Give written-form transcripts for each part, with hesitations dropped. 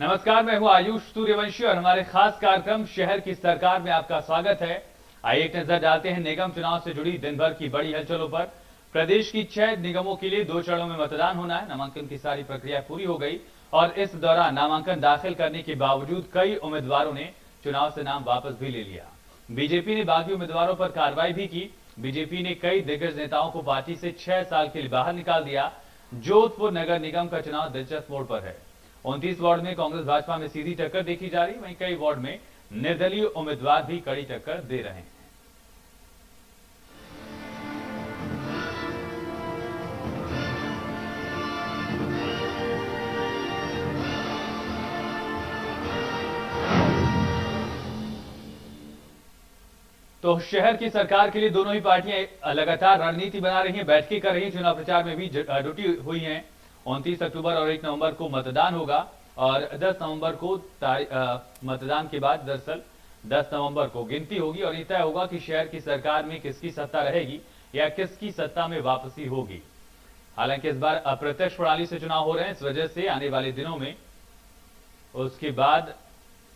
नमस्कार, मैं हूं आयुष सूर्यवंशी और हमारे खास कार्यक्रम शहर की सरकार में आपका स्वागत है। आइए एक नजर डालते हैं निगम चुनाव से जुड़ी दिन भर की बड़ी हलचलों पर। प्रदेश की 6 निगमों के लिए 2 चरणों में मतदान होना है। नामांकन की सारी प्रक्रिया पूरी हो गई और इस दौरान नामांकन दाखिल करने के बावजूद कई उम्मीदवारों ने चुनाव से नाम वापस भी ले लिया। बीजेपी ने बागी उम्मीदवारों पर कार्रवाई भी की। बीजेपी ने कई दिग्गज नेताओं को पार्टी से 6 साल के लिए बाहर निकाल दिया। जोधपुर नगर निगम का चुनाव दिलचस्प मोड़ पर है। 29 वार्ड में कांग्रेस भाजपा में सीधी टक्कर देखी जा रही, वहीं कई वार्ड में निर्दलीय उम्मीदवार भी कड़ी टक्कर दे रहे हैं। तो शहर की सरकार के लिए दोनों ही पार्टियां लगातार रणनीति बना रही हैं, बैठकें कर रही हैं, चुनाव प्रचार में भी जुटी हुई हैं। 29 अक्टूबर और 1 नवंबर को मतदान होगा और 10 नवंबर को मतदान के बाद दरअसल 10 नवंबर को गिनती होगी और ये तय होगा कि शहर की सरकार में किसकी सत्ता रहेगी या किसकी सत्ता में वापसी होगी। हालांकि इस बार अप्रत्यक्ष प्रणाली से चुनाव हो रहे हैं, इस वजह से आने वाले दिनों में उसके बाद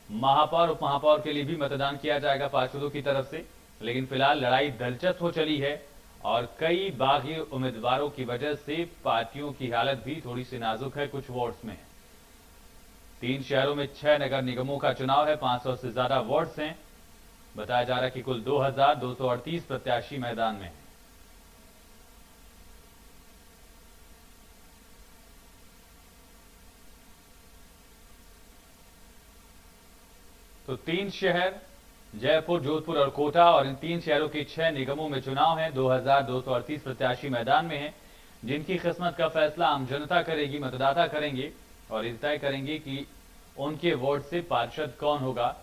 महापौर उप महापौर के लिए भी मतदान किया जाएगा पार्षदों की तरफ से। लेकिन फिलहाल लड़ाई दिलचस्प हो चली है और कई बागी उम्मीदवारों की वजह से पार्टियों की हालत भी थोड़ी सी नाजुक है। कुछ वार्ड्स में 3 शहरों में 6 नगर निगमों का चुनाव है, 500 से ज्यादा वार्ड्स हैं। बताया जा रहा है कि कुल 2238 प्रत्याशी मैदान में हैं। तो 3 शहर जयपुर, जोधपुर और कोटा और इन 3 शहरों के 6 निगमों में चुनाव है। 2238 प्रत्याशी मैदान में हैं, जिनकी किस्मत का फैसला आम जनता करेगी, मतदाता करेंगे और ये तय करेंगे कि उनके वोट से पार्षद कौन होगा।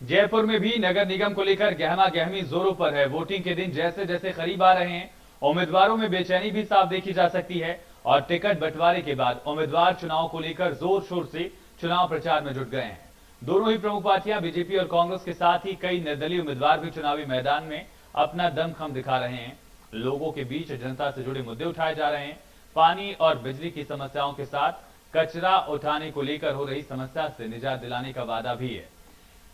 जयपुर में भी नगर निगम को लेकर गहमा गहमी जोरों पर है। वोटिंग के दिन जैसे जैसे करीब आ रहे हैं, उम्मीदवारों में बेचैनी भी साफ देखी जा सकती है और टिकट बंटवारे के बाद उम्मीदवार चुनाव को लेकर जोर शोर से चुनाव प्रचार में जुट गए हैं। दोनों ही प्रमुख पार्टियां बीजेपी और कांग्रेस के साथ ही कई निर्दलीय उम्मीदवार भी चुनावी मैदान में अपना दमखम दिखा रहे हैं। लोगों के बीच जनता से जुड़े मुद्दे उठाए जा रहे हैं। पानी और बिजली की समस्याओं के साथ कचरा उठाने को लेकर हो रही समस्या से निजात दिलाने का वादा भी है।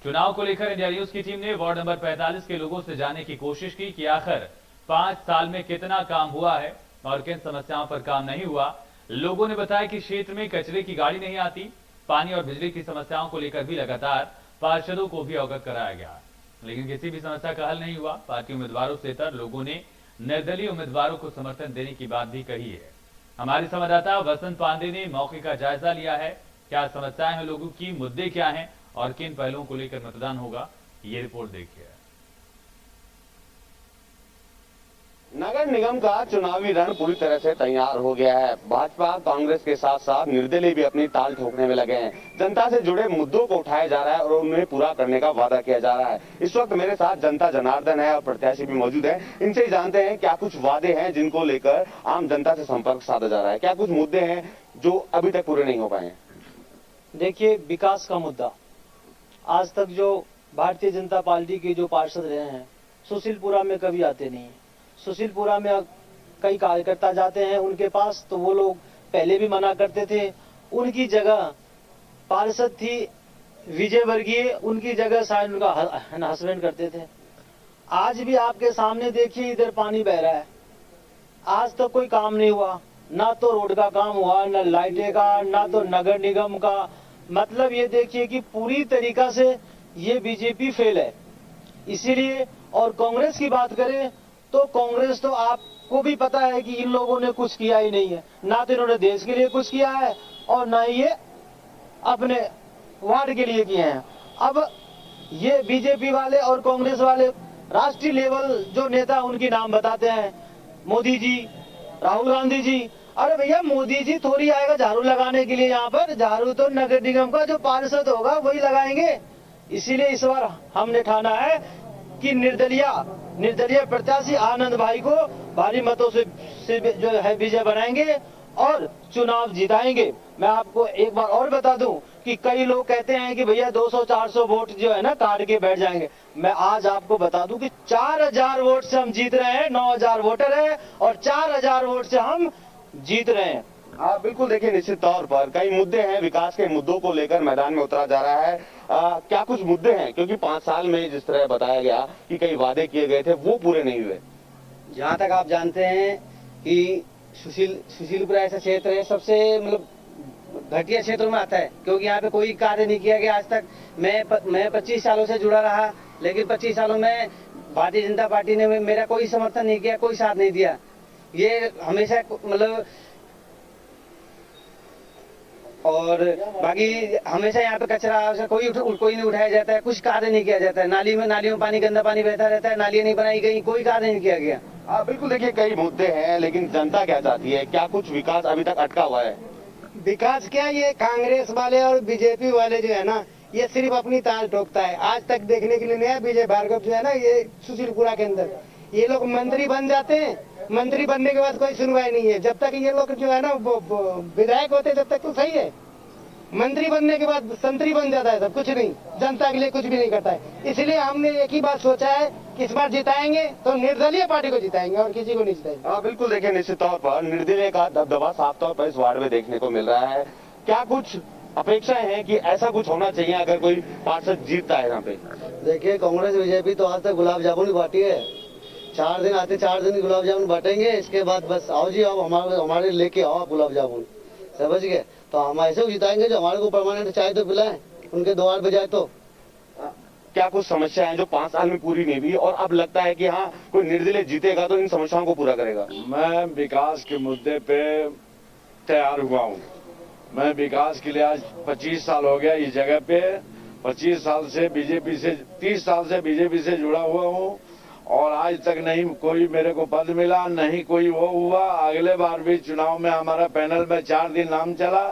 चुनाव को लेकर इंडिया न्यूज की टीम ने वार्ड नंबर 45 के लोगों से जानने की कोशिश की कि आखिर 5 साल में कितना काम हुआ है और किन समस्याओं पर काम नहीं हुआ। लोगों ने बताया कि क्षेत्र में कचरे की गाड़ी नहीं आती। पानी और बिजली की समस्याओं को लेकर भी लगातार पार्षदों को भी अवगत कराया गया, लेकिन किसी भी समस्या का हल नहीं हुआ। पार्टी उम्मीदवारों से तर लोगों ने निर्दलीय उम्मीदवारों को समर्थन देने की बात भी कही है। हमारे संवाददाता वसंत पांडे ने मौके का जायजा लिया है। क्या समस्याएं हैं लोगों की, मुद्दे क्या हैं और किन पहलुओं को लेकर मतदान होगा, ये रिपोर्ट देखिए। नगर निगम का चुनावी रण पूरी तरह से तैयार हो गया है। भाजपा कांग्रेस के साथ साथ निर्दलीय भी अपनी ताल ठोकने में लगे हैं। जनता से जुड़े मुद्दों को उठाया जा रहा है और उन्हें पूरा करने का वादा किया जा रहा है। इस वक्त मेरे साथ जनता जनार्दन है और प्रत्याशी भी मौजूद है। इनसे जानते हैं क्या कुछ वादे हैं जिनको लेकर आम जनता से संपर्क साधा जा रहा है, क्या कुछ मुद्दे हैं जो अभी तक पूरे नहीं हो पाए हैं। देखिए, विकास का मुद्दा आज तक जो भारतीय जनता पार्टी के जो पार्षद रहे हैं सुशीलपुरा में कभी आते नहीं है। सुशीलपुरा में कई कार्यकर्ता जाते हैं उनके पास, तो वो लोग पहले भी मना करते थे। उनकी जगह पार्षद थी विजय वर्गीय, उनकी जगह शायद उनका हस्बैंड करते थे। आज भी आपके सामने देखिए, इधर पानी बह रहा है। आज तक कोई काम नहीं हुआ, ना तो रोड का काम हुआ, ना लाइटें का, ना तो नगर निगम का। मतलब ये देखिए कि पूरी तरीका से ये बीजेपी फेल है। इसीलिए और कांग्रेस की बात करें तो कांग्रेस तो आपको भी पता है कि इन लोगों ने कुछ किया ही नहीं है। ना तो इन्होंने देश के लिए कुछ किया है और ना ही ये अपने वार्ड के लिए किए हैं। अब ये बीजेपी वाले और कांग्रेस वाले राष्ट्रीय लेवल जो नेता उनके नाम बताते हैं, मोदी जी, राहुल गांधी जी। अरे भैया, मोदी जी थोड़ी आएगा झाड़ू लगाने के लिए यहाँ पर। झाड़ू तो नगर निगम का जो पार्षद होगा वही लगाएंगे। इसीलिए इस बार हमने ठाना है कि निर्दलीय प्रत्याशी आनंद भाई को भारी मतों से जो है विजय बनाएंगे और चुनाव जिताएंगे। मैं आपको एक बार और बता दूं कि कई लोग कहते हैं कि भैया 200-400 वोट जो है ना काट के बैठ जाएंगे। मैं आज आपको बता दूं कि 4000 वोट से हम जीत रहे हैं, 9000 वोटर है और 4000 वोट से हम जीत रहे हैं। हाँ बिल्कुल, देखिए निश्चित तौर पर कई मुद्दे हैं, विकास के मुद्दों को लेकर मैदान में उतरा जा रहा है। क्या कुछ मुद्दे हैं, क्योंकि 5 साल में जिस तरह बताया गया कि कई वादे किए गए थे वो पूरे नहीं हुए। जहाँ तक आप जानते हैं कि सुशीलपुरा ऐसा क्षेत्र है सबसे मतलब घटिया क्षेत्रों में आता है, क्योंकि यहाँ पे कोई कार्य नहीं किया गया आज तक। मैं 25 सालों से जुड़ा रहा, लेकिन 25 सालों में भारतीय जनता पार्टी ने मेरा कोई समर्थन नहीं किया, कोई साथ नहीं दिया। ये हमेशा मतलब और बाकी हमेशा यहाँ पे कचरा कोई नहीं उठाया जाता है, कुछ कार्य नहीं किया जाता है। नालियों में पानी, गंदा पानी बहता रहता है, नालियाँ नहीं बनाई गई, कोई कार्य नहीं किया गया। बिल्कुल, देखिए कई मुद्दे हैं, लेकिन जनता क्या चाहती है? क्या कुछ विकास अभी तक अटका हुआ है? विकास क्या, ये कांग्रेस वाले और बीजेपी वाले जो है ना, ये सिर्फ अपनी ताल ठोकता है। आज तक देखने के लिए नहीं है। विजय भार्गव जो है ना, ये सुशीलपुरा के अंदर ये लोग मंत्री बन जाते हैं, मंत्री बनने के बाद कोई सुनवाई नहीं है। जब तक ये लोग जो है ना विधायक होते जब तक तो सही है, मंत्री बनने के बाद संतरी बन जाता है, सब कुछ नहीं, जनता के लिए कुछ भी नहीं करता है। इसलिए हमने एक ही बात सोचा है कि इस बार जिताएंगे तो निर्दलीय पार्टी को जिताएंगे और किसी को नहीं जिताएंगे। बिल्कुल, देखिए निश्चित तौर पर निर्दलीय का दबदबा साफ तौर पर इस वार्ड में देखने को मिल रहा है। क्या कुछ अपेक्षाएं हैं कि ऐसा कुछ होना चाहिए अगर कोई पार्षद जीतता है यहाँ पे? देखिए, कांग्रेस बीजेपी तो आज तक गुलाब जामुन ही बांटी है। 4 दिन आते, 4 दिन गुलाब जामुन बांटेंगे, इसके बाद बस आओ जी, आओ हमारे लेके आओ गुलाब जामुन, समझ गए? तो हम ऐसे जिताएंगे जो हमारे को परमानेंट चाय तो पिलाएं, उनके द्वार पे जाए। तो क्या कुछ समस्याएं जो 5 साल में पूरी नहीं हुई और अब लगता है कि हाँ कोई निर्दलीय जीतेगा तो इन समस्याओं को पूरा करेगा? मैं विकास के मुद्दे पे तैयार हुआ हूँ। मैं विकास के लिए आज 25 साल हो गया इस जगह पे, 25 साल से बीजेपी से, 30 साल से बीजेपी से जुड़ा हुआ हूँ और आज तक नहीं कोई मेरे को पद मिला, नहीं कोई वो हुआ। अगले बार भी चुनाव में हमारा पैनल में 4 दिन नाम चला,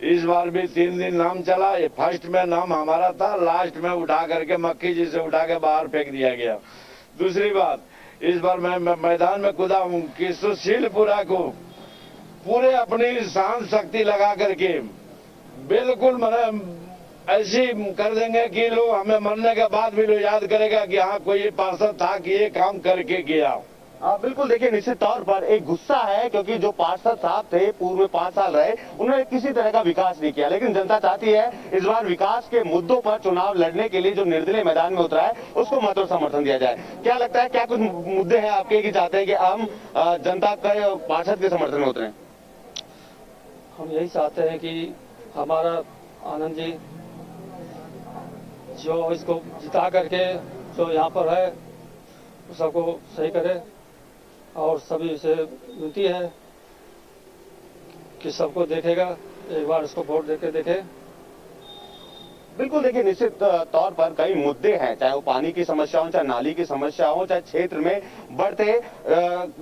इस बार भी 3 दिन नाम चला। ये फर्स्ट में नाम हमारा था, लास्ट में उठा करके मक्खी जी से उठा के बाहर फेंक दिया गया। दूसरी बात, इस बार मैं मैदान में कूदा हूँ कि सुशीलपुरा को पूरे अपनी शांत शक्ति लगा करके बिल्कुल मैंने ऐसी कर देंगे कि लोग हमें मरने के बाद भी लोग याद करेगा कि हाँ कोई पार्षद था कि ये काम करके गया। बिल्कुल, देखिए निश्चित तौर पर एक गुस्सा है, क्योंकि जो पार्षद साहब थे पूर्व में 5 साल रहे, उन्होंने किसी तरह का विकास नहीं किया। लेकिन जनता चाहती है इस बार विकास के मुद्दों पर चुनाव लड़ने के लिए जो निर्दलीय मैदान में उतरा है उसको मत और समर्थन दिया जाए। क्या लगता है, क्या कुछ मुद्दे हैं आपके कि चाहते हैं कि हम जनता के पार्षद के समर्थन में उतरे? हम यही चाहते हैं कि हमारा आनंद जी जो इसको जिता करके जो यहाँ पर है सबको सही करे, और सभी से विनती है कि सबको देखेगा, एक बार इसको वोट देके देखे। बिल्कुल, देखिए निश्चित तौर पर कई मुद्दे हैं, चाहे वो पानी की समस्या हो, चाहे नाली की समस्या हो, चाहे क्षेत्र में बढ़ते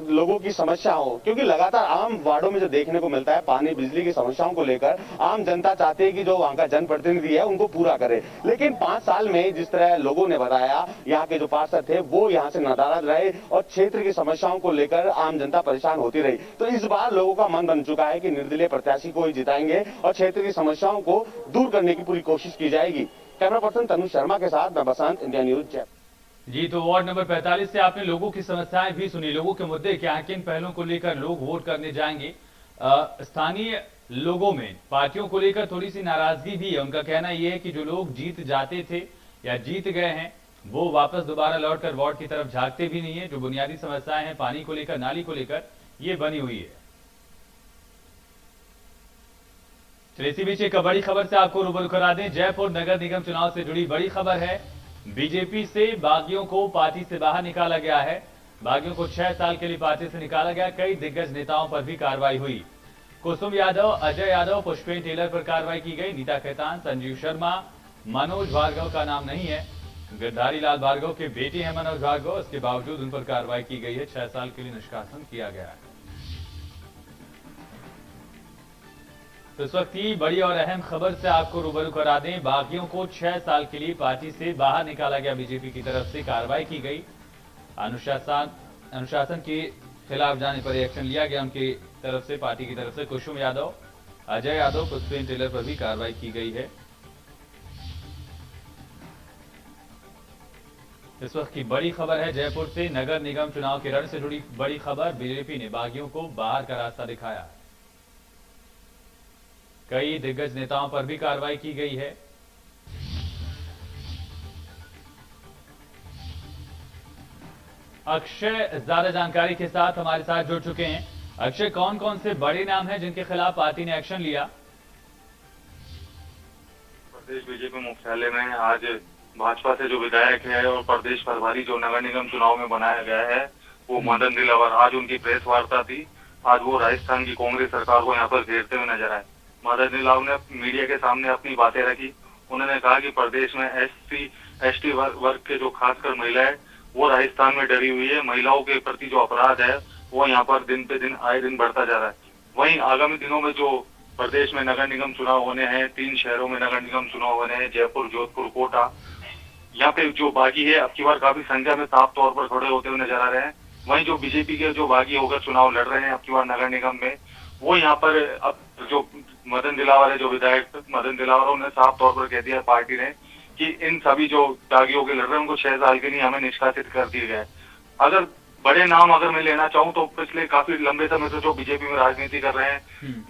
लोगों की समस्या हो, क्योंकि लगातार आम वार्डों में जो देखने को मिलता है पानी बिजली की समस्याओं को लेकर आम जनता चाहती है कि जो वहां का जनप्रतिनिधि है उनको पूरा करे। लेकिन 5 साल में जिस तरह लोगों ने बताया, यहाँ के जो पार्षद थे वो यहाँ से नाराज रहे और क्षेत्र की समस्याओं को लेकर आम जनता परेशान होती रही। तो इस बार लोगों का मन बन चुका है कि निर्दलीय प्रत्याशी को ही जिताएंगे और क्षेत्र की समस्याओं को दूर करने की पूरी कोशिश की जाएगी। कैमरा पर्सन तनु शर्मा के साथ मैं बसंत, इंडिया न्यूज जयपुर। जी, तो वार्ड नंबर 45 से आपने लोगों की समस्याएं भी सुनी, लोगों के मुद्दे क्या हैं, किन पहलों को लेकर लोग वोट करने जाएंगे। स्थानीय लोगों में पार्टियों को लेकर थोड़ी सी नाराजगी भी है। उनका कहना यह है कि जो लोग जीत जाते थे या जीत गए हैं वो वापस दोबारा लौटकर वार्ड की तरफ झांकते भी नहीं है। जो बुनियादी समस्याएं हैं पानी को लेकर, नाली को लेकर, ये बनी हुई है। चलिए इसी बीच एक बड़ी खबर से आपको रूबरू करा दें। जयपुर नगर निगम चुनाव से जुड़ी बड़ी खबर है। बीजेपी से बागियों को पार्टी से बाहर निकाला गया है। बागियों को 6 साल के लिए पार्टी से निकाला गया। कई दिग्गज नेताओं पर भी कार्रवाई हुई। कुसुम यादव, अजय यादव, पुष्पेन टेलर पर कार्रवाई की गई। नीता खेतान, संजीव शर्मा, मनोज भार्गव का नाम नहीं है। गिरधारी लाल भार्गव के बेटे हैं मनोज भार्गव, इसके बावजूद उन पर कार्रवाई की गई है। 6 साल के लिए निष्कासन किया गया है। तो इस वक्त की बड़ी और अहम खबर से आपको रूबरू करा दें, बागियों को 6 साल के लिए पार्टी से बाहर निकाला गया। बीजेपी की तरफ से कार्रवाई की गई, अनुशासन के खिलाफ जाने पर एक्शन लिया गया। उनकी तरफ से, पार्टी की तरफ से कुसुम यादव, अजय यादव, पुष्पेन टेलर पर भी कार्रवाई की गई है। इस वक्त की बड़ी खबर है जयपुर से, नगर निगम चुनाव के रण से जुड़ी बड़ी खबर। बीजेपी ने बागियों को बाहर का रास्ता दिखाया। कई दिग्गज नेताओं पर भी कार्रवाई की गई है। अक्षय ज्यादा जानकारी के साथ हमारे साथ जुड़ चुके हैं। अक्षय, कौन कौन से बड़े नाम हैं जिनके खिलाफ पार्टी ने एक्शन लिया? प्रदेश बीजेपी मुख्यालय में आज भाजपा से जो विधायक है और प्रदेश प्रभारी जो नगर निगम चुनाव में बनाया गया है वो मदन दिलावर, आज उनकी प्रेस वार्ता थी। आज वो राजस्थान की कांग्रेस सरकार को यहाँ पर घेरते हुए नजर आए। मदन दिलावर ने मीडिया के सामने अपनी बातें रखी। उन्होंने कहा कि प्रदेश में एसटी वर्ग के जो खासकर महिलाएं वो राजस्थान में डरी हुई है। महिलाओं के प्रति जो अपराध है वो यहाँ पर दिन पे दिन आए दिन बढ़ता जा रहा है। वहीं आगामी दिनों में जो प्रदेश में नगर निगम चुनाव होने हैं, 3 शहरों में नगर निगम चुनाव होने हैं, जयपुर, जोधपुर, कोटा, यहाँ पे जो बागी है अब की बार काफी संख्या में साफ तौर पर खड़े होते हुए नजर आ रहे हैं। वहीं जो बीजेपी के जो बागी होकर चुनाव लड़ रहे हैं अब की बार नगर निगम में, वो यहाँ पर अब जो मदन दिलावर है, जो विधायक मदन दिलावर, उन्होंने साफ तौर पर कह दिया पार्टी ने कि इन सभी जो बागियों के लड़ रहे हैं उनको 6 साल के लिए हमें निष्कासित कर दिए गए। अगर बड़े नाम अगर मैं लेना चाहूँ तो पिछले काफी लंबे समय से जो बीजेपी में राजनीति कर रहे हैं,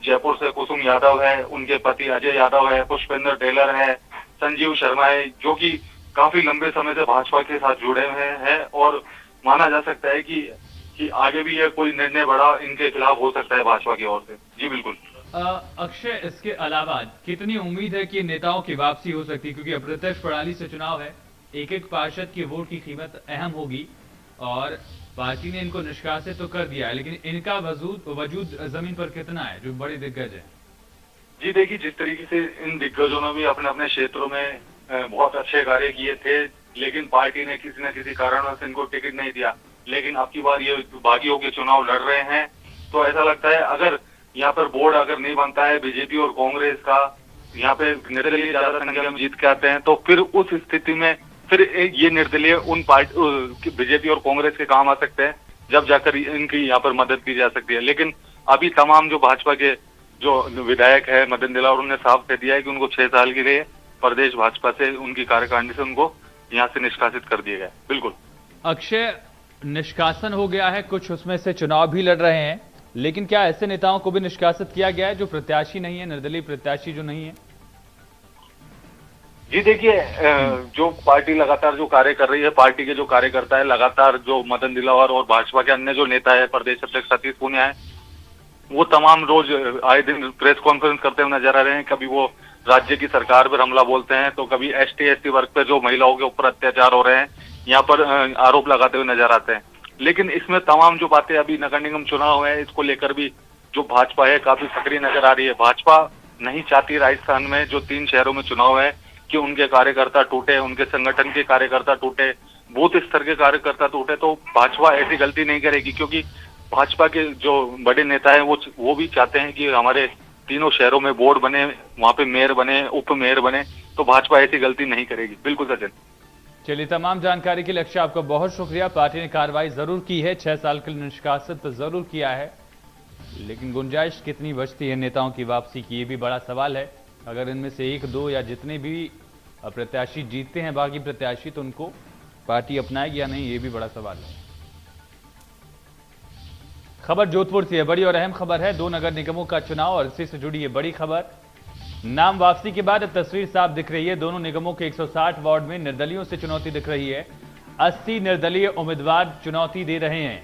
जयपुर से कुसुम यादव है, उनके पति अजय यादव है, पुष्पेंद्र टेलर है, संजीव शर्मा है, जो कि काफी लंबे समय से भाजपा के साथ जुड़े हुए हैं और माना जा सकता है कि आगे भी ये कोई निर्णय बड़ा इनके खिलाफ हो सकता है भाजपा की ओर से। जी बिल्कुल। अक्षय, इसके अलावा कितनी उम्मीद है कि नेताओं की वापसी हो सकती है, क्योंकि अप्रत्यक्ष प्रणाली से चुनाव है, एक एक पार्षद की वोट की कीमत अहम होगी और पार्टी ने इनको निष्कासित तो कर दिया है, लेकिन इनका वजूद जमीन पर कितना है जो बड़े दिग्गज है? जी देखिए, जिस तरीके से इन दिग्गजों ने भी अपने अपने क्षेत्रों में बहुत अच्छे कार्य किए थे, लेकिन पार्टी ने किसी न किसी कारणवश इनको टिकट नहीं दिया। लेकिन अब की बार ये बागियों के चुनाव लड़ रहे हैं तो ऐसा लगता है अगर यहाँ पर बोर्ड अगर नहीं बनता है बीजेपी और कांग्रेस का, यहाँ पे निर्दलीय ज्यादा संख्या में जीत के आते हैं, तो फिर उस स्थिति में फिर ये निर्दलीय उन पार्टी बीजेपी और कांग्रेस के काम आ सकते हैं, जब जाकर इनकी यहाँ पर मदद की जा सकती है। लेकिन अभी तमाम जो भाजपा के जो विधायक है मदन दिलावर, उन्होंने साफ कह दिया है कि उनको 6 साल के लिए प्रदेश भाजपा से, उनकी कार्यकारिणी से उनको यहाँ से निष्कासित कर दिया गया। बिल्कुल अक्षय, निष्कासन हो गया है, कुछ उसमें से चुनाव भी लड़ रहे हैं, लेकिन क्या ऐसे नेताओं को भी निष्कासित किया गया है जो प्रत्याशी नहीं है, निर्दलीय प्रत्याशी जो नहीं है? जी देखिए, जो पार्टी लगातार जो कार्य कर रही है, पार्टी के जो कार्यकर्ता है लगातार, जो मदन दिलावर और भाजपा के अन्य जो नेता है, प्रदेश अध्यक्ष सतीश पूनिया है, वो तमाम रोज आए दिन प्रेस कॉन्फ्रेंस करते हुए नजर आ रहे हैं। कभी वो राज्य की सरकार पर हमला बोलते हैं, तो कभी एसटी वर्ग पे जो महिलाओं के ऊपर अत्याचार हो रहे हैं यहाँ पर आरोप लगाते हुए नजर आते हैं। लेकिन इसमें तमाम जो बातें, अभी नगर निगम चुनाव है, इसको लेकर भी जो भाजपा है काफी सक्रिय नजर आ रही है। भाजपा नहीं चाहती राजस्थान में जो 3 शहरों में चुनाव है कि उनके कार्यकर्ता टूटे, उनके संगठन के कार्यकर्ता टूटे, बूथ स्तर के कार्यकर्ता टूटे। तो भाजपा ऐसी गलती नहीं करेगी, क्योंकि भाजपा के जो बड़े नेता हैं वो भी चाहते हैं कि हमारे तीनों शहरों में बोर्ड बने, वहां पे मेयर बने, उप मेयर बने, तो भाजपा ऐसी गलती नहीं करेगी। बिल्कुल सचिन। चलिए, तमाम जानकारी के लिए अक्षय आपका बहुत शुक्रिया। पार्टी ने कार्रवाई जरूर की है, 6 साल के लिए निष्कासित तो जरूर किया है, लेकिन गुंजाइश कितनी बचती है नेताओं की वापसी की, ये भी बड़ा सवाल है। अगर इनमें से 1-2 या जितने भी प्रत्याशी जीतते हैं बागी प्रत्याशी, तो उनको पार्टी अपनाएगी या नहीं, ये भी बड़ा सवाल है। खबर जोधपुर से है, बड़ी और अहम खबर है, 2 नगर निगमों का चुनाव और इसी से जुड़ी है बड़ी खबर। नाम वापसी के बाद अब तस्वीर साफ दिख रही है। दोनों निगमों के 160 वार्ड में निर्दलियों से चुनौती दिख रही है। 80 निर्दलीय उम्मीदवार चुनौती दे रहे हैं।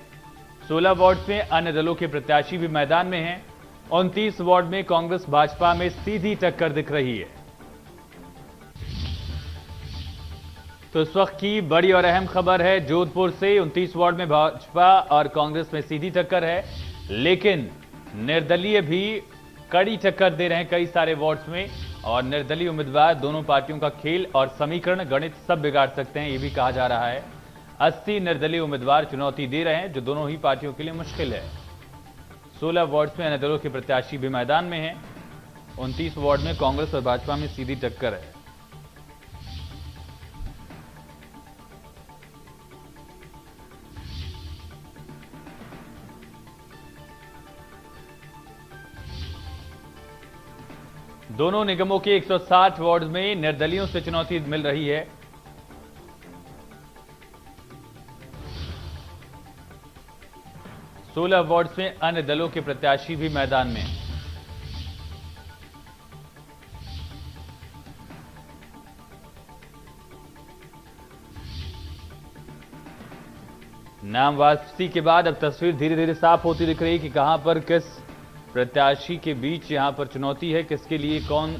16 वार्ड में अन्य दलों के प्रत्याशी भी मैदान में हैं। 29 वार्ड में कांग्रेस भाजपा में सीधी टक्कर दिख रही है। तो इस वक्त की बड़ी और अहम खबर है जोधपुर से, 29 वार्ड में भाजपा और कांग्रेस में सीधी टक्कर है, लेकिन निर्दलीय भी कड़ी टक्कर दे रहे हैं कई सारे वार्ड्स में। और निर्दलीय उम्मीदवार दोनों पार्टियों का खेल और समीकरण गणित सब बिगाड़ सकते हैं, ये भी कहा जा रहा है। 80 निर्दलीय उम्मीदवार चुनौती दे रहे हैं, जो दोनों ही पार्टियों के लिए मुश्किल है। 16 वार्ड्स में अन्य दलों के प्रत्याशी भी मैदान में हैं। 29 वार्ड में कांग्रेस और भाजपा में सीधी टक्कर है। दोनों निगमों के 160 वार्ड में निर्दलियों से चुनौती मिल रही है। सोलह वार्ड्स में अन्य दलों के प्रत्याशी भी मैदान में। नाम वापसी के बाद अब तस्वीर धीरे धीरे साफ होती दिख रही है कि कहां पर किस प्रत्याशी के बीच यहां पर चुनौती है, किसके लिए कौन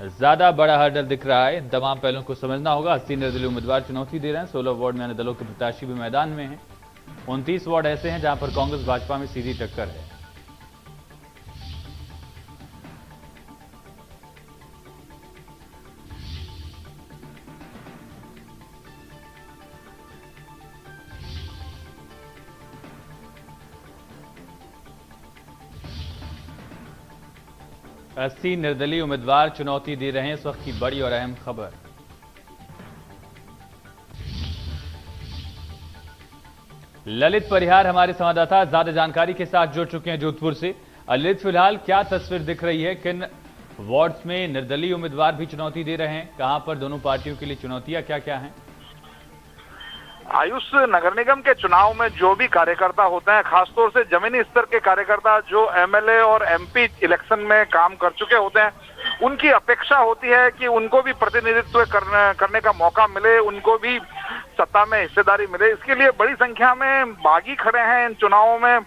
ज्यादा बड़ा हर्डल दिख रहा है। तमाम पहलुओं को समझना होगा। 80 निर्दलीय उम्मीदवार चुनौती दे रहे हैं। 16 वार्ड में अन्य दलों के प्रत्याशी भी मैदान में हैं। 29 वार्ड ऐसे हैं जहां पर कांग्रेस भाजपा में सीधी टक्कर है। अस्सी निर्दलीय उम्मीदवार चुनौती दे रहे हैं। इस वक्त की बड़ी और अहम खबर। ललित परिहार हमारे संवाददाता ज्यादा जानकारी के साथ जुड़ चुके हैं जोधपुर से। ललित, फिलहाल क्या तस्वीर दिख रही है? किन वार्ड्स में निर्दलीय उम्मीदवार भी चुनौती दे रहे हैं? कहां पर दोनों पार्टियों के लिए चुनौतियां क्या क्या हैं? आयुष, नगर निगम के चुनाव में जो भी कार्यकर्ता होते हैं, खासतौर से जमीनी स्तर के कार्यकर्ता जो एमएलए और एमपी इलेक्शन में काम कर चुके होते हैं, उनकी अपेक्षा होती है कि उनको भी प्रतिनिधित्व करने का मौका मिले, उनको भी सत्ता में हिस्सेदारी मिले। इसके लिए बड़ी संख्या में बागी खड़े हैं इन चुनावों में।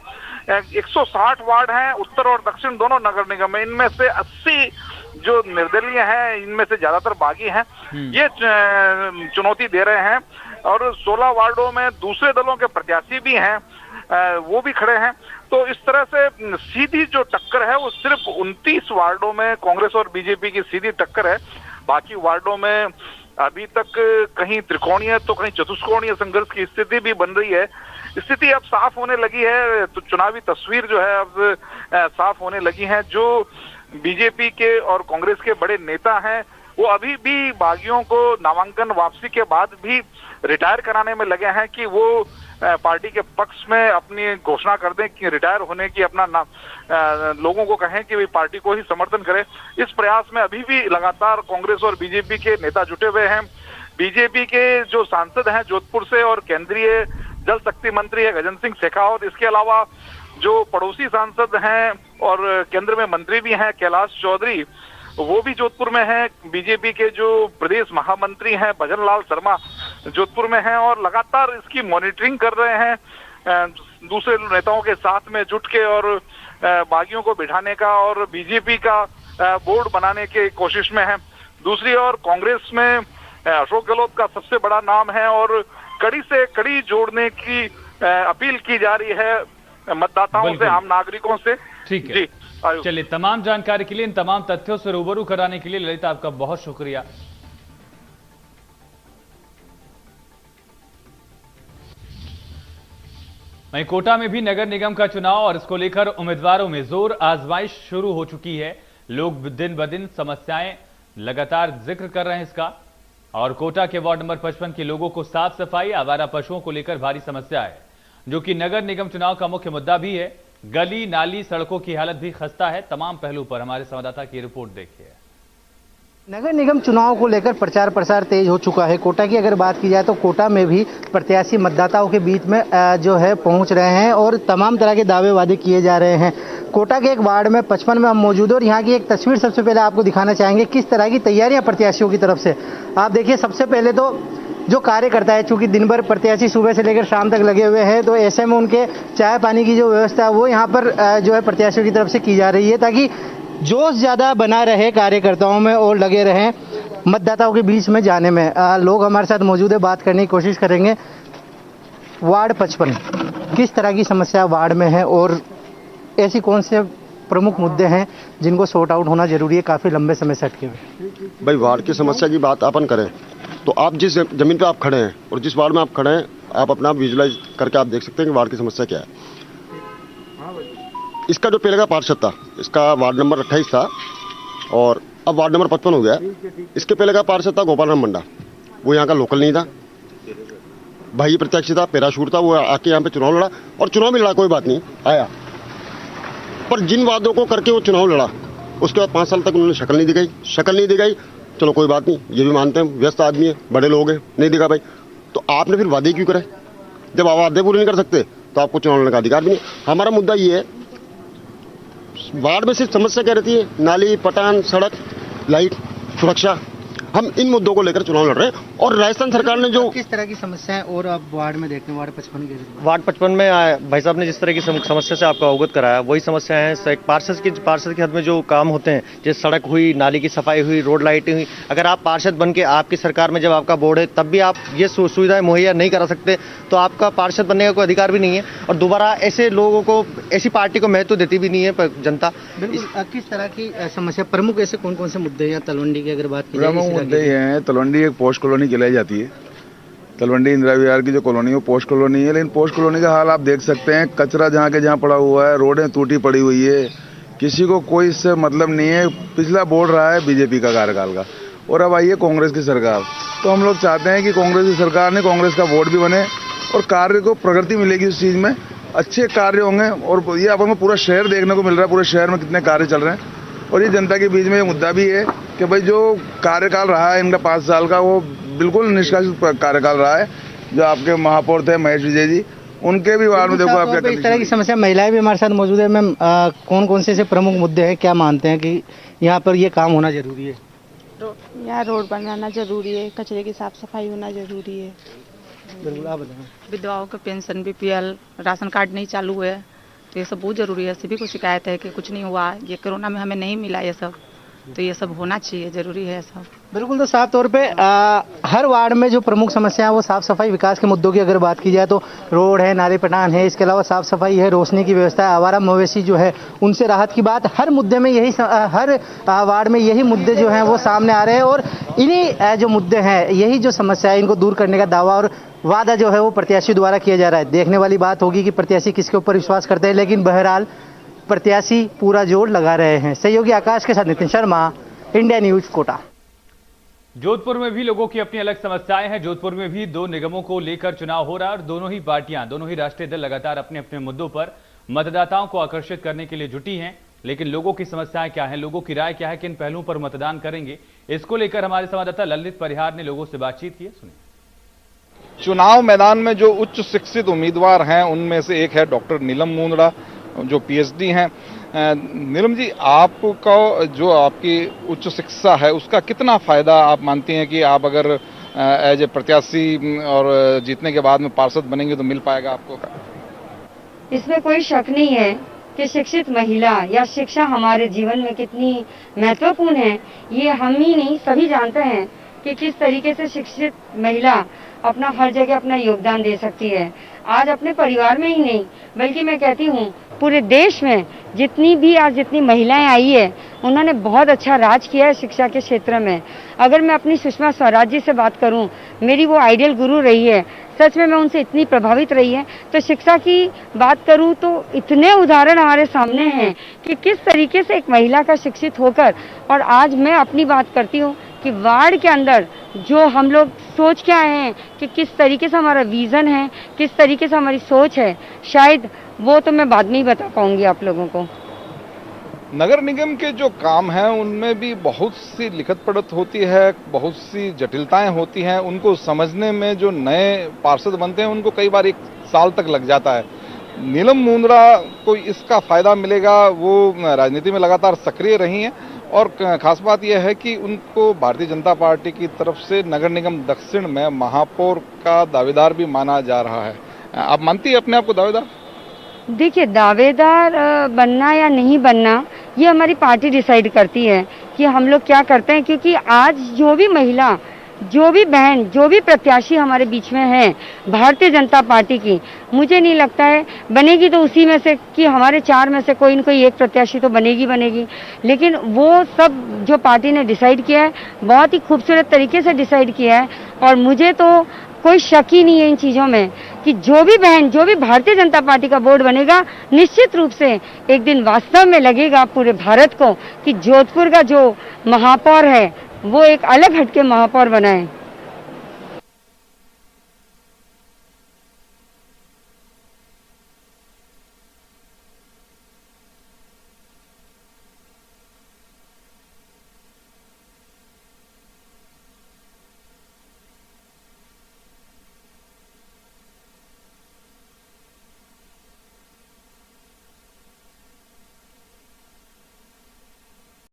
160 वार्ड हैं उत्तर और दक्षिण दोनों नगर निगम में। इनमें से 80 जो निर्दलीय हैं, इनमें से ज्यादातर बागी हैं, ये चुनौती दे रहे हैं। और 16 वार्डों में दूसरे दलों के प्रत्याशी भी हैं, वो भी खड़े हैं। तो इस तरह से सीधी जो टक्कर है वो सिर्फ 29 वार्डों में कांग्रेस और बीजेपी की सीधी टक्कर है। बाकी वार्डों में अभी तक कहीं त्रिकोणीय तो कहीं चतुष्कोणीय संघर्ष की स्थिति भी बन रही है। स्थिति अब साफ होने लगी है, तो चुनावी तस्वीर जो है अब साफ होने लगी है। जो बीजेपी के और कांग्रेस के बड़े नेता हैं, वो अभी भी बागियों को नामांकन वापसी के बाद भी रिटायर कराने में लगे हैं कि वो पार्टी के पक्ष में अपनी घोषणा कर दें कि रिटायर होने की, अपना लोगों को कहें कि वे पार्टी को ही समर्थन करें। इस प्रयास में अभी भी लगातार कांग्रेस और बीजेपी के नेता जुटे हुए हैं। बीजेपी के जो सांसद हैं जोधपुर से और केंद्रीय जल शक्ति मंत्री है गजेंद्र सिंह शेखावत, इसके अलावा जो पड़ोसी सांसद हैं और केंद्र में मंत्री भी हैं कैलाश चौधरी, वो भी जोधपुर में हैं। बीजेपी के जो प्रदेश महामंत्री हैं भजन लाल शर्मा जोधपुर में हैं और लगातार इसकी मॉनिटरिंग कर रहे हैं दूसरे नेताओं के साथ में जुट के, और बागियों को बिठाने का और बीजेपी का बोर्ड बनाने की कोशिश में है। दूसरी ओर कांग्रेस में अशोक गहलोत का सबसे बड़ा नाम है और कड़ी से कड़ी जोड़ने की अपील की जा रही है मतदाताओं से, आम नागरिकों से। ठीक है जी, चलिए, तमाम जानकारी के लिए, इन तमाम तथ्यों से रूबरू कराने के लिए ललित आपका बहुत शुक्रिया। वहीं कोटा में भी नगर निगम का चुनाव और इसको लेकर उम्मीदवारों में जोर आजमाइश शुरू हो चुकी है। लोग दिन ब दिन समस्याएं लगातार जिक्र कर रहे हैं इसका। और कोटा के वार्ड नंबर 55 के लोगों को साफ सफाई, आवारा पशुओं को लेकर भारी समस्या है, जो कि नगर निगम चुनाव का मुख्य मुद्दा भी है। गली नाली सड़कों की हालत भी खस्ता है। तमाम पहलू पर हमारे संवाददाता की रिपोर्ट देखिए। नगर निगम चुनाव को लेकर प्रचार प्रसार तेज हो चुका है। कोटा की अगर बात की जाए तो कोटा में भी प्रत्याशी मतदाताओं के बीच में जो है पहुंच रहे हैं और तमाम तरह के दावे वादे किए जा रहे हैं। कोटा के एक वार्ड में 55 में हम मौजूद हैं और यहाँ की एक तस्वीर सबसे पहले आपको दिखाना चाहेंगे किस तरह की तैयारियां प्रत्याशियों की तरफ से। आप देखिए, सबसे पहले तो जो कार्यकर्ता है, चूंकि दिन भर प्रत्याशी सुबह से लेकर शाम तक लगे हुए हैं, तो ऐसे में उनके चाय पानी की जो व्यवस्था है वो यहाँ पर जो है प्रत्याशियों की तरफ से की जा रही है, ताकि जोश ज्यादा बना रहे कार्यकर्ताओं में और लगे रहें मतदाताओं के बीच में जाने में। लोग हमारे साथ मौजूद है, बात करने की कोशिश करेंगे। वार्ड 55 किस तरह की समस्या वार्ड में है और ऐसी कौन से प्रमुख मुद्दे हैं जिनको सॉर्ट आउट होना जरूरी है काफी लंबे समय से अटके हुए? भाई, वार्ड की समस्या की बात अपन करें तो आप जिस जमीन पे आप खड़े हैं और जिस वार्ड में आप खड़े हैं, आप अपना विजुलाइज करके आप देख सकते हैं कि वार्ड की समस्या क्या है। इसका जो पहले का पार्षद था, इसका वार्ड नंबर 28 था और अब वार्ड नंबर 55 हो गया। इसके पहले का पार्षद था गोपाल राम मंडा, वो यहाँ का लोकल नहीं था, भाई प्रत्याशी था, पैराशूट था, वो आके यहाँ पे चुनाव लड़ा और चुनाव भी लड़ा, कोई बात नहीं आया, पर जिन वादों को करके वो चुनाव लड़ा उसके बाद 5 साल तक उन्होंने शक्ल नहीं दिखाई। चलो कोई बात नहीं, ये भी मानते हैं, व्यस्त आदमी है, बड़े लोग हैं, नहीं दिखा भाई, तो आपने फिर वादे क्यों कराए? जब आप वादे पूरे नहीं कर सकते तो आपको चुनाव लड़ने का अधिकार भी नहीं। हमारा मुद्दा ये है, वार्ड में सिर्फ समस्या क्या रहती है, नाली, पटान, सड़क, लाइट, सुरक्षा, हम इन मुद्दों को लेकर चुनाव लड़ रहे हैं। और राजस्थान सरकार ने जो किस तरह की समस्याएं और अब वार्ड में देखते हैं, वार्ड 55 के वार्ड 55 में भाई साहब ने जिस तरह की समस्या से आपको अवगत कराया, वही समस्या है पार्षद के हद में जो काम होते हैं, जैसे सड़क हुई, नाली की सफाई हुई, रोड लाइटिंग हुई। अगर आप पार्षद बन के आपकी सरकार में जब आपका बोर्ड है तब भी आप ये सुविधाएं मुहैया नहीं करा सकते तो आपका पार्षद बनने का कोई अधिकार भी नहीं है और दोबारा ऐसे लोगों को, ऐसी पार्टी को महत्व देती भी नहीं है जनता। बिल्कुल। किस तरह की समस्या, प्रमुख ऐसे कौन कौन से मुद्दे हैं? तलवंडी की अगर बात की प्रमुख मुद्दे हैं, तलवंडी एक पोस्ट कॉलोनी कहलाई जाती है। तलवंडी इंदिरा विहार की जो कॉलोनी है वो पोस्ट कॉलोनी है, लेकिन पोस्ट कॉलोनी का हाल आप देख सकते हैं, कचरा जहाँ के जहाँ पड़ा हुआ है, रोडें टूटी पड़ी हुई है, किसी को कोई इससे मतलब नहीं है। पिछला बोर्ड रहा है बीजेपी का कार्यकाल का और अब आई है कांग्रेस की सरकार, तो हम लोग चाहते हैं कि कांग्रेस की सरकार ने, कांग्रेस का वोट भी बने और कार्य को प्रगति मिलेगी उस चीज़ में, अच्छे कार्य होंगे। और ये अपन को पूरा शहर देखने को मिल रहा है, पूरे शहर में कितने कार्य चल रहे हैं और ये जनता के बीच में ये मुद्दा भी है कि भाई जो कार्यकाल रहा है इनका 5 साल का, वो बिल्कुल निष्कासित कार्यकाल रहा है। जो आपके महापौर थे महेश विजय जी, उनके भी वार्ड में देखो आप क्या इस तरह की समस्या। महिलाएं भी हमारे साथ मौजूद है। मैम, कौन कौन से प्रमुख मुद्दे हैं, क्या मानते हैं कि यहाँ पर ये काम होना जरूरी है? यहाँ रोड बनाना जरूरी है, कचरे की साफ सफाई होना जरूरी है। बिल्कुल, आप बताएं। विधवाओं का पेंशन, बीपीएल, राशन कार्ड नहीं चालू है, तो ये सब बहुत जरूरी है। सभी को शिकायत है कि कुछ नहीं हुआ, ये कोरोना में हमें नहीं मिला ये सब, तो ये सब होना चाहिए, जरूरी है सब। बिल्कुल। तो साफ तौर पे हर वार्ड में जो प्रमुख समस्या है वो साफ सफाई, विकास के मुद्दों की अगर बात की जाए तो रोड है, नाले पटान है, इसके अलावा साफ सफाई है, रोशनी की व्यवस्था है, आवारा मवेशी जो है उनसे राहत की बात। हर मुद्दे में यही, हर वार्ड में यही मुद्दे जो हैं वो सामने आ रहे हैं और इन्हीं जो मुद्दे हैं, यही जो समस्या है, इनको दूर करने का दावा और वादा जो है वो प्रत्याशी द्वारा किया जा रहा है। देखने वाली बात होगी कि प्रत्याशी किसके ऊपर विश्वास करते हैं, लेकिन बहरहाल प्रत्याशी पूरा जोर लगा रहे हैं। सहयोगी आकाश के साथ नितिन शर्मा, इंडिया न्यूज, कोटा। जोधपुर में भी लोगों की अपनी अलग समस्याएं हैं। जोधपुर में भी 2 निगमों को लेकर चुनाव हो रहा है और दोनों ही पार्टियां, दोनों ही राष्ट्रीय दल लगातार अपने अपने मुद्दों पर मतदाताओं को आकर्षित करने के लिए जुटी हैं। लेकिन लोगों की समस्याएं क्या हैं, लोगों की राय क्या है, किन पहलुओं पर मतदान करेंगे, इसको लेकर हमारे संवाददाता ललित परिहार ने लोगों से बातचीत की है। सुनिए। चुनाव मैदान में जो उच्च शिक्षित उम्मीदवार हैं उनमें से एक है डॉक्टर नीलम मुंदड़ा, जो पीएचडी हैं। नीलम जी, आपको जो आपकी उच्च शिक्षा है उसका कितना फायदा आप मानती हैं कि आप अगर एज ए प्रत्याशी और जीतने के बाद में पार्षद बनेंगे तो मिल पाएगा आपको? इसमें कोई शक नहीं है कि शिक्षित महिला या शिक्षा हमारे जीवन में कितनी महत्वपूर्ण है। ये हम ही नहीं, सभी जानते हैं कि किस तरीके से शिक्षित महिला अपना हर जगह अपना योगदान दे सकती है। आज अपने परिवार में ही नहीं, बल्कि मैं कहती हूँ पूरे देश में जितनी महिलाएं आई है, उन्होंने बहुत अच्छा राज किया है शिक्षा के क्षेत्र में। अगर मैं अपनी सुषमा स्वराज जी से बात करूं, मेरी वो आइडियल गुरु रही है, सच में मैं उनसे इतनी प्रभावित रही है। तो शिक्षा की बात करूं तो इतने उदाहरण हमारे सामने हैं कि किस तरीके से एक महिला का शिक्षित होकर, और आज मैं अपनी बात करती हूँ कि वार्ड के अंदर जो हम लोग सोच के आए हैं कि किस तरीके से हमारा विजन है, किस तरीके से हमारी सोच है, शायद वो तो मैं बाद में ही बता पाऊंगी आप लोगों को। नगर निगम के जो काम हैं उनमें भी बहुत सी लिखत पढ़त होती है, बहुत सी जटिलताएं होती हैं। उनको समझने में जो नए पार्षद बनते हैं उनको कई बार 1 साल तक लग जाता है। नीलम मुंदड़ा को इसका फायदा मिलेगा, वो राजनीति में लगातार सक्रिय रही हैं और खास बात यह है कि उनको भारतीय जनता पार्टी की तरफ से नगर निगम दक्षिण में महापौर का दावेदार भी माना जा रहा है। आप मानती है अपने आप को दावेदार? देखिए, दावेदार बनना या नहीं बनना ये हमारी पार्टी डिसाइड करती है कि हम लोग क्या करते हैं, क्योंकि आज जो भी महिला, जो भी बहन, जो भी प्रत्याशी हमारे बीच में है भारतीय जनता पार्टी की, मुझे नहीं लगता है बनेगी तो उसी में से कि हमारे 4 में से कोई न कोई एक प्रत्याशी तो बनेगी। लेकिन वो सब जो पार्टी ने डिसाइड किया है बहुत ही खूबसूरत तरीके से डिसाइड किया है और मुझे तो कोई शक ही नहीं है इन चीज़ों में कि जो भी बहन, जो भी भारतीय जनता पार्टी का बोर्ड बनेगा, निश्चित रूप से एक दिन वास्तव में लगेगा पूरे भारत को कि जोधपुर का जो महापौर है वो एक अलग हटके महापौर बना है।